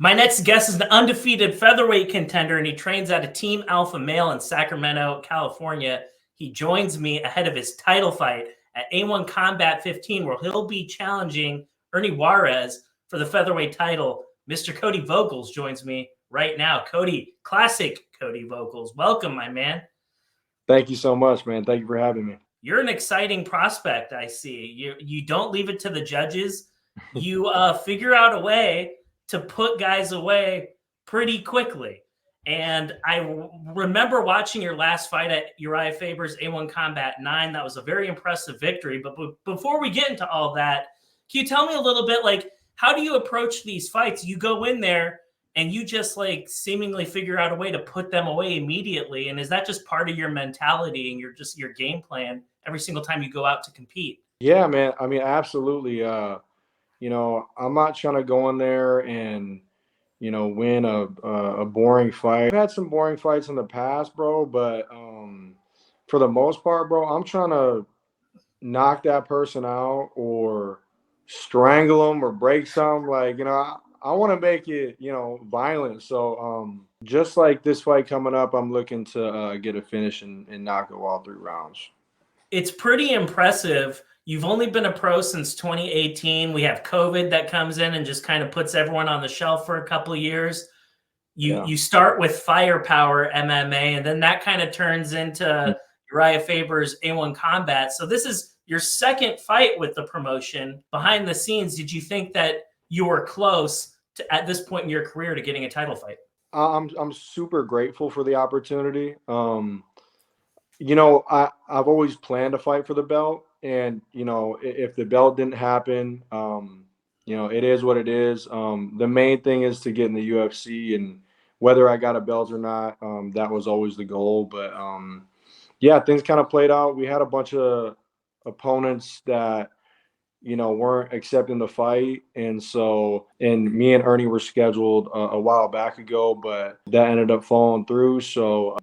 My next guest is an undefeated featherweight contender, and he trains at a Team Alpha Male in Sacramento, California. He joins me ahead of his title fight at A1 Combat 15, where he'll be challenging Ernie Juarez for the featherweight title. Mr. Kody Vogels joins me right now. Kody, classic Kody Vogels. Welcome, my man. Thank you so much, man. Thank you for having me. You're an exciting prospect, I see. You don't leave it to the judges. You figure out a way to put guys away pretty quickly. And I remember watching your last fight at Urijah Faber's A1 Combat 9. That was a very impressive victory. But before we get into all that, can you tell me a little bit, like, how do you approach these fights? You go in there and you just like seemingly figure out a way to put them away immediately. And is that just part of your mentality and your game plan every single time you go out to compete? Yeah, man. I mean, absolutely. I'm not trying to go in there and, win a boring fight. I've had some boring fights in the past, bro, but for the most part, bro, I'm trying to knock that person out or strangle them or break some. Like, I want to make it, violent. So just like this fight coming up, I'm looking to get a finish and knock it all 3 rounds. It's pretty impressive. You've only been a pro since 2018. We have COVID that comes in and just kind of puts everyone on the shelf for a couple of years. You start with Firepower MMA, and then that kind of turns into Urijah Faber's A1 Combat. So this is your second fight with the promotion. Behind the scenes, did you think that you were close to, at this point in your career, to getting a title fight? I'm super grateful for the opportunity. I've always planned to fight for the belt, and if the belt didn't happen, it is what it is. The main thing is to get in the UFC, and whether I got a belt or not, that was always the goal. But things kind of played out. We had a bunch of opponents that weren't accepting the fight, and me and Ernie were scheduled a while back ago, but that ended up falling through. So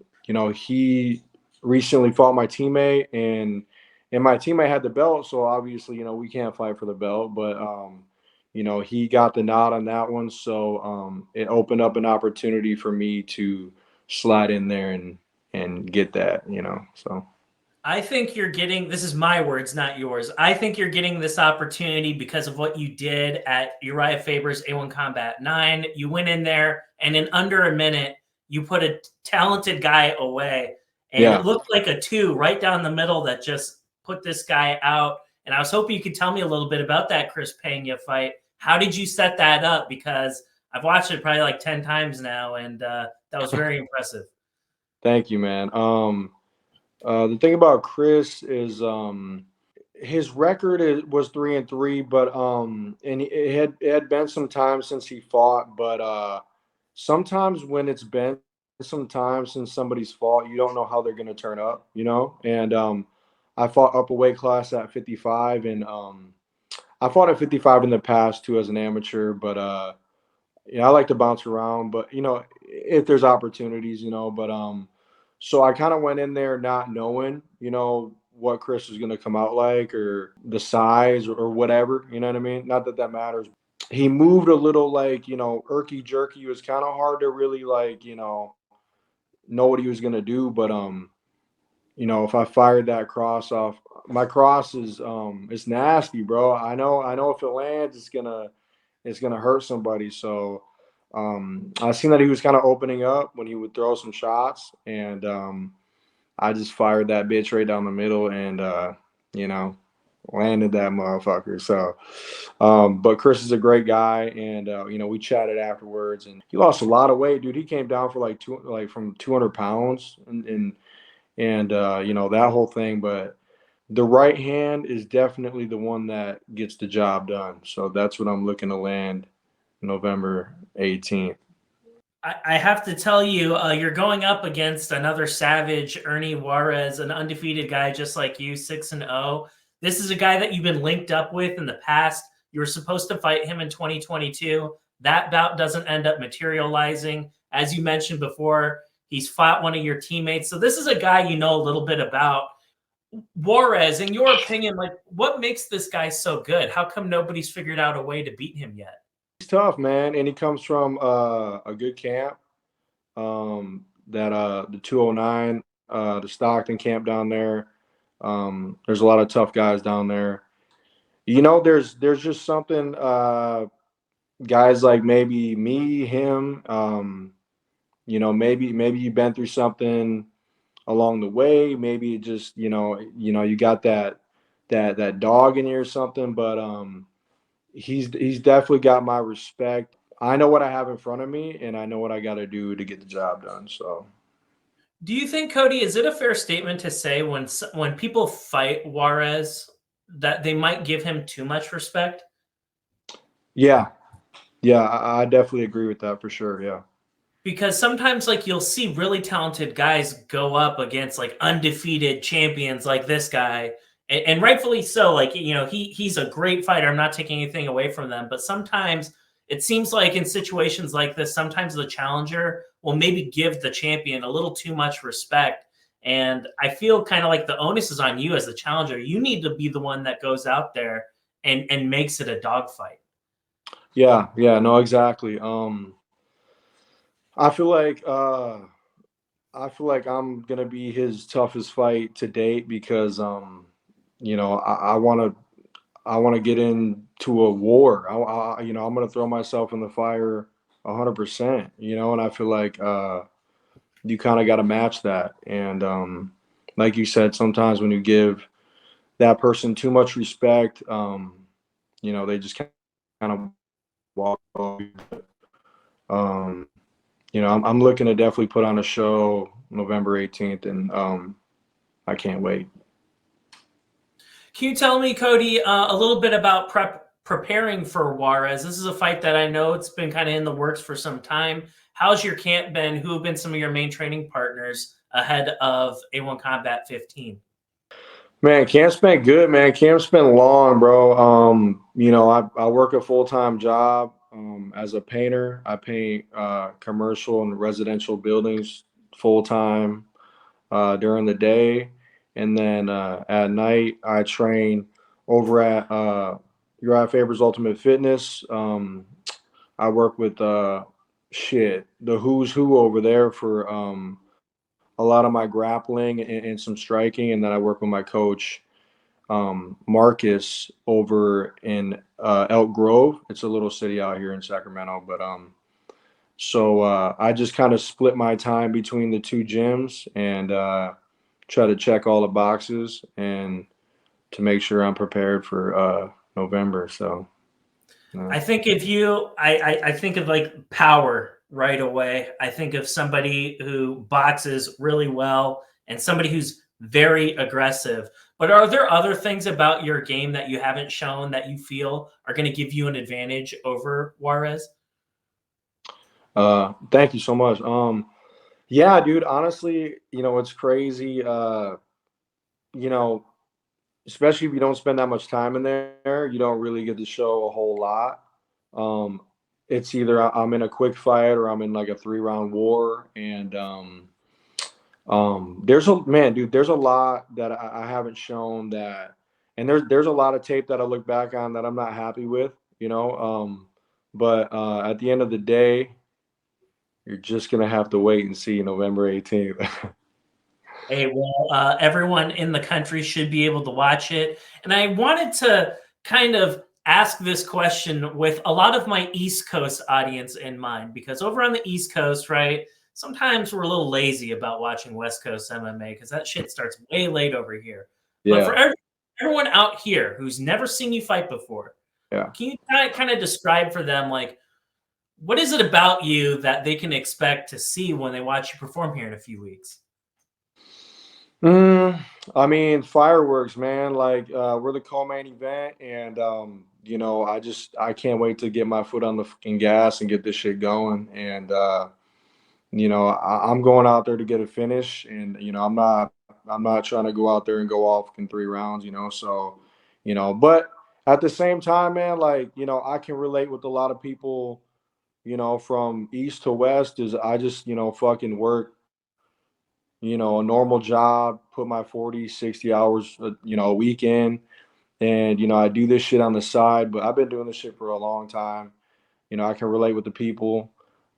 he recently fought my teammate, and my teammate had the belt, so obviously we can't fight for the belt, but he got the nod on that one, so it opened up an opportunity for me to slide in there and get that. So I think you're getting, this is my words, not yours. I think you're getting this opportunity because of what you did at Urijah Faber's A1 Combat 9. You went in there, and in under a minute, you put a talented guy away. And it looked like a 2 right down the middle that just put this guy out. And I was hoping you could tell me a little bit about that Chris Pena fight. How did you set that up? Because I've watched it probably like 10 times now, and that was very impressive. Thank you, man. The thing about Chris is his record was 3-3, but and it had been some time since he fought, but sometimes when it's been some time since somebody's fought, you don't know how they're going to turn up, and I fought up a weight class at 55, and I fought at 55 in the past too as an amateur, but I like to bounce around, but if there's opportunities, but so I kind of went in there not knowing, what Chris was going to come out like, or the size, or whatever, you know what I mean? Not that matters. He moved a little like, irky jerky. It was kind of hard to really like, know what he was going to do. But, if I fired that cross off, my cross is, it's nasty, bro. I know if it lands, it's going to hurt somebody. So, I seen that he was kind of opening up when he would throw some shots, and I just fired that bitch right down the middle and, landed that motherfucker. So, but Chris is a great guy, and, we chatted afterwards, and he lost a lot of weight, dude. He came down for from 200 pounds and that whole thing. But the right hand is definitely the one that gets the job done. So that's what I'm looking to land November 18th. I have to tell you, you're going up against another savage, Ernie Juarez, an undefeated guy just like you, 6-0. This is a guy that you've been linked up with in the past. You were supposed to fight him in 2022. That bout doesn't end up materializing. As you mentioned before, he's fought one of your teammates. So this is a guy you know a little bit about. Juarez, in your opinion, like, what makes this guy so good? How come nobody's figured out a way to beat him yet? tough, man, and he comes from a good camp. That the 209, the Stockton camp down there. There's a lot of tough guys down there. There's just something guys like maybe me, him, maybe you've been through something along the way. Maybe it just, you got that dog in you or something, but he's definitely got my respect. I know what I have in front of me, and I know what I got to do to get the job done. So, Do you think, Kody, is it a fair statement to say when people fight Juarez that they might give him too much respect? yeah, I definitely agree with that for sure. Yeah. Because sometimes, like, you'll see really talented guys go up against like undefeated champions like this guy, and rightfully so. Like, he's a great fighter. I'm not taking anything away from them, but sometimes it seems like in situations like this, sometimes the challenger will maybe give the champion a little too much respect. And I feel kind of like the onus is on you as the challenger. You need to be the one that goes out there and makes it a dogfight. Yeah, no, exactly. I feel like I'm gonna be his toughest fight to date because I want to get into a war. I'm gonna throw myself in the fire 100%. And I feel like you kind of got to match that. And like you said, sometimes when you give that person too much respect, they just kind of walk over. Um, I'm looking to definitely put on a show November 18th, and I can't wait. Can you tell me, Kody, a little bit about preparing for Juarez? This is a fight that I know it's been kind of in the works for some time. How's your camp been? Who have been some of your main training partners ahead of A1 Combat 15? Man, camp's been good, man. Camp's been long, bro. I work a full-time job as a painter. I paint commercial and residential buildings full-time during the day. And then at night, I train over at Uriah Faber's Ultimate Fitness. I work with the who's who over there for a lot of my grappling and some striking, and then I work with my coach Marcus over in Elk Grove. It's a little city out here in Sacramento, but so I just kind of split my time between the two gyms and try to check all the boxes and to make sure I'm prepared for November. So. I think I think of like power right away. I think of somebody who boxes really well and somebody who's very aggressive. But are there other things about your game that you haven't shown that you feel are going to give you an advantage over Juarez? Thank you so much. Yeah, dude, honestly, it's crazy. You know, Especially if you don't spend that much time in there, you don't really get to show a whole lot. Um, it's either I'm in a quick fight or I'm in like a 3-round war, and there's a lot that I haven't shown that, and there's a lot of tape that I look back on that I'm not happy with, but at the end of the day, you're just gonna have to wait and see November 18th. Hey, well, everyone in the country should be able to watch it. And I wanted to kind of ask this question with a lot of my East Coast audience in mind, because over on the East Coast, right, sometimes we're a little lazy about watching West Coast MMA because that shit starts way late over here. But for Yeah, everyone out here who's never seen you fight before, yeah. can you kind of describe for them, like, what is it about you that they can expect to see when they watch you perform here in a few weeks? Mm, I mean, fireworks, man. Like we're the co-main event, and I can't wait to get my foot on the fucking gas and get this shit going. And I'm going out there to get a finish, and I'm not trying to go out there and go off in 3 rounds. So but at the same time, man, like I can relate with a lot of people. From east to west, is I just fucking work a normal job, put my 40, 60 hours, a weekend. And, I do this shit on the side, but I've been doing this shit for a long time. I can relate with the people,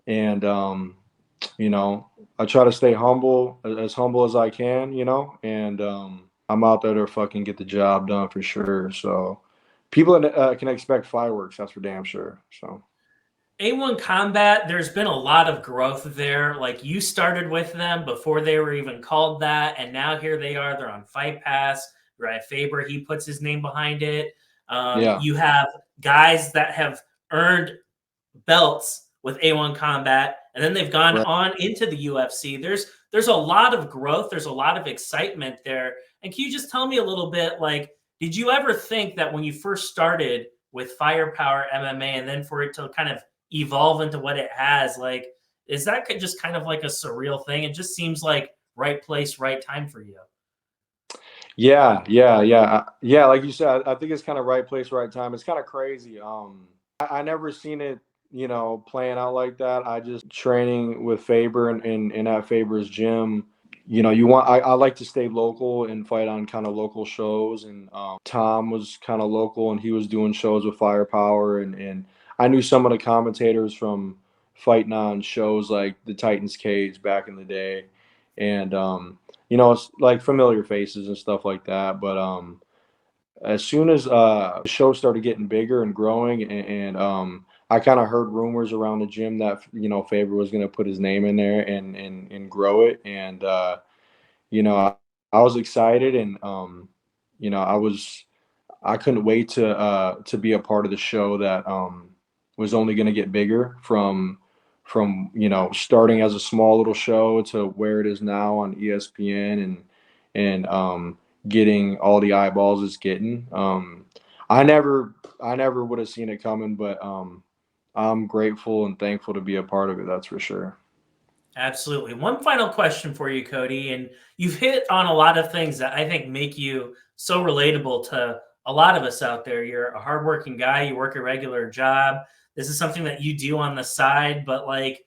and I try to stay humble, as humble as I can, and I'm out there to fucking get the job done for sure. So people can expect fireworks. That's for damn sure. So. A1 Combat, there's been a lot of growth there. Like, you started with them before they were even called that, and now here they are. They're on Fight Pass. Right, Faber, he puts his name behind it. Yeah. You have guys that have earned belts with A1 Combat, and then they've gone Right. on into the UFC. There's a lot of growth. There's a lot of excitement there. And can you just tell me a little bit, like, did you ever think that when you first started with Firepower MMA, and then for it to kind of evolve into what it has, like, is that just kind of like a surreal thing? It just seems like right place, right time for you. Yeah. Like you said, I think it's kind of right place, right time. It's kind of crazy. I never seen it, playing out like that. I just training with Faber and at Faber's gym. I like to stay local and fight on kind of local shows. And Tom was kind of local, and he was doing shows with Firepower, and I knew some of the commentators from fighting on shows like the Titans Cage back in the day, and it's like familiar faces and stuff like that. But as soon as the show started getting bigger and growing, and I kind of heard rumors around the gym that Faber was going to put his name in there and grow it, and I was excited, and I couldn't wait to be a part of the show that was only going to get bigger from starting as a small little show to where it is now on ESPN, and getting all the eyeballs it's getting. I never would have seen it coming, but I'm grateful and thankful to be a part of it. That's for sure. Absolutely. One final question for you, Kody. And you've hit on a lot of things that I think make you so relatable to a lot of us out there. You're a hardworking guy, you work a regular job. This is something that you do on the side, but like,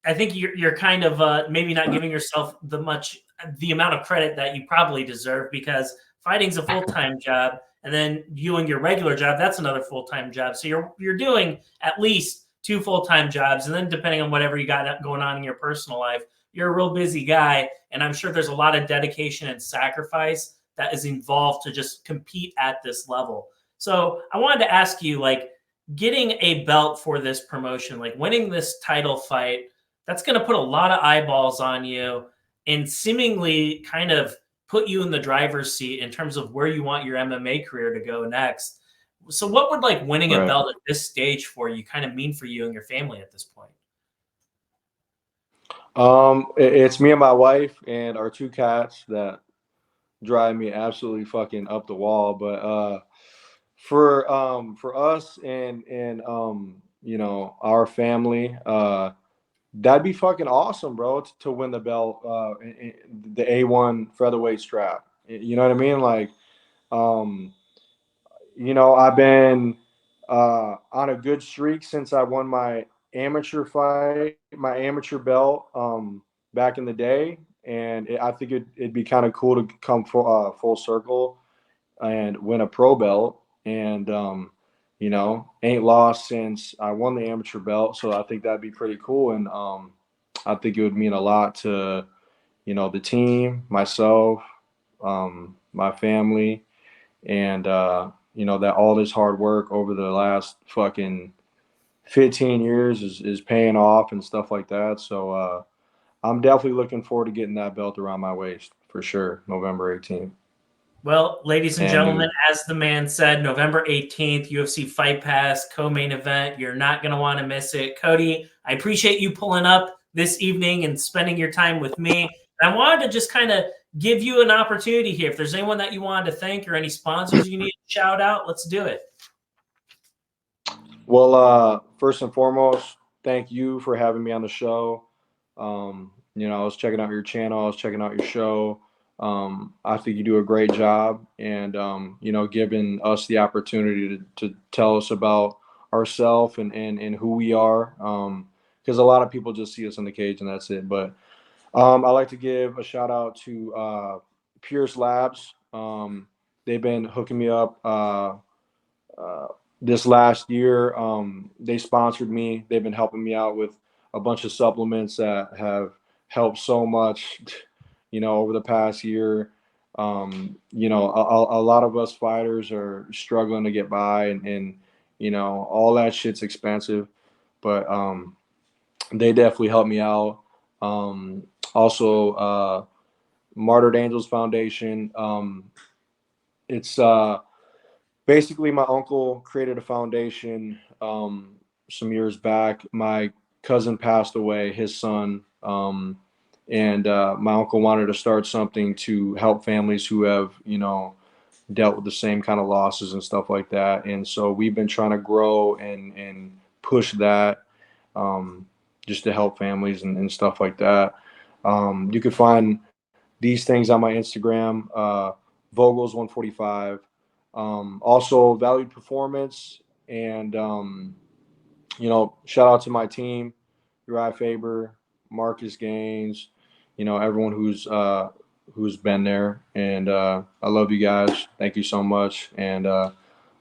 I think you're kind of maybe not giving yourself the amount of credit that you probably deserve, because fighting's a full-time job, and then doing your regular job, that's another full-time job. So you're doing at least two full-time jobs, and then depending on whatever you got going on in your personal life, you're a real busy guy, and I'm sure there's a lot of dedication and sacrifice that is involved to just compete at this level. So I wanted to ask you, like, getting a belt for this promotion, like winning this title fight, that's going to put a lot of eyeballs on you and seemingly kind of put you in the driver's seat in terms of where you want your MMA career to go next. So what would like winning a Right. belt at this stage for you kind of mean for you and your family at this point? It's me and my wife and our two cats that drive me absolutely fucking up the wall. But for us and our family, that'd be fucking awesome, bro, to win the belt, the A1 featherweight strap. You know what I mean? Like, um, I've been on a good streak since I won my amateur fight, my amateur belt, back in the day, and I think it'd be kind of cool to come full circle and win a pro belt, and ain't lost since I won the amateur belt. So I think that'd be pretty cool, and I think it would mean a lot to the team, myself, my family, and that all this hard work over the last fucking 15 years is paying off and stuff like that. So I'm definitely looking forward to getting that belt around my waist for sure, November 18th. Well, ladies and And gentlemen, as the man said, November 18th, UFC Fight Pass, co-main event. You're not going to want to miss it. Kody, I appreciate you pulling up this evening and spending your time with me. And I wanted to just kind of give you an opportunity here. If there's anyone that you wanted to thank or any sponsors you need to shout out, let's do it. well, first and foremost, thank you for having me on the show. I was checking out your channel, I was checking out your show. I think you do a great job, and giving us the opportunity to tell us about ourselves and who we are. Because a lot of people just see us in the cage and that's it. But I like to give a shout out to Pierce Labs. They've been hooking me up this last year, they sponsored me. They've been helping me out with a bunch of supplements that have helped so much, over the past year. A lot of us fighters are struggling to get by, and all that shit's expensive, but they definitely helped me out. Also, Martyred Angels Foundation. It's basically my uncle created a foundation some years back. My cousin passed away, his son, and my uncle wanted to start something to help families who have, dealt with the same kind of losses and stuff like that. And so we've been trying to grow and push that just to help families and stuff like that. You can find these things on my Instagram, Vogels145. Also, Valued Performance, and shout out to my team, Urijah Faber, Marcus Gaines, everyone who's been there, and I love you guys. Thank you so much, and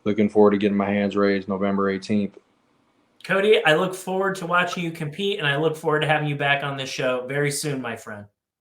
looking forward to getting my hands raised November 18th. Kody, I look forward to watching you compete, and I look forward to having you back on this show very soon, my friend.